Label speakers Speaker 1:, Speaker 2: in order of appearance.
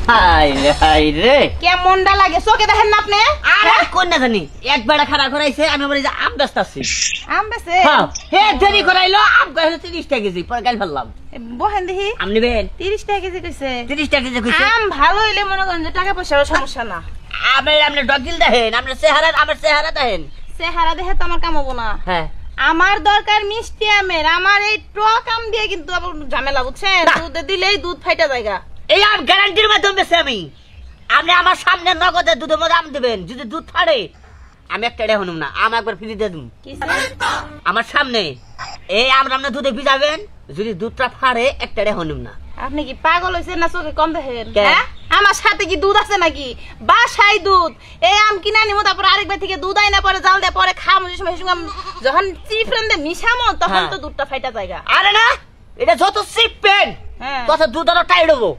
Speaker 1: High রে high রে
Speaker 2: কেমনটা লাগে চোখে দেখেন না আপনি?
Speaker 1: আরে কোন না জানি একবার খাড়া করাইছে আমি বলি যে আম ব্যস্ত আছি
Speaker 2: আম বেছে
Speaker 1: হ্যাঁ হে দেরি করাইলো আম কইছে 30 টাকা কেজি পরে গাল ফেললাম
Speaker 2: বহেন দেখি
Speaker 1: আম নেবেন
Speaker 2: 30 টাকা কেজি কইছে
Speaker 1: 30 টাকা কেজি কইছে
Speaker 2: আম ভালো হইলে মনে করেন যে টাকা পয়সার সমস্যা না
Speaker 1: আপনি ডকিল দেখেন আপনার চেহারা দেখেন
Speaker 2: চেহারা দেখে তো আমার কাম হবো না
Speaker 1: হ্যাঁ
Speaker 2: আমার দরকার মিষ্টি আমের আমার এই টক আম দিয়ে কিন্তু আবার ঝামেলা বুঝছেন দুধে দিলেই দুধ ফাইটা জায়গা
Speaker 1: এই আম গ্যারান্টির মাধ্যমে বেছে আমি আপনি আমার সামনে নগদে দুধের মধ্যে আম দিবেন যদি দুধ ফাড়ে আমি একটা রে হনুম না আম একবার ফ্রি দিয়ে দিন আমার সামনে এই আম আপনি দুধে ভিজাবেন যদি দুধটা ফাড়ে একটা রে হনুম না
Speaker 2: আপনি কি পাগল হইছেন না চোখে কম দেখেন হ্যাঁ আমার সাথে কি দুধ আছে নাকি বাসায় দুধ এই আম কিনা নিমো তারপর আরেকবার থেকে দুধ আইনা পরে জাল দিয়ে পরে খামো যখন চিফরেন দিয়ে মিশামো তখন তো দুধটা ফাইটা জায়গা
Speaker 1: আরে না এটা যত চিপবেন তত দুধ আরো টাইট হবো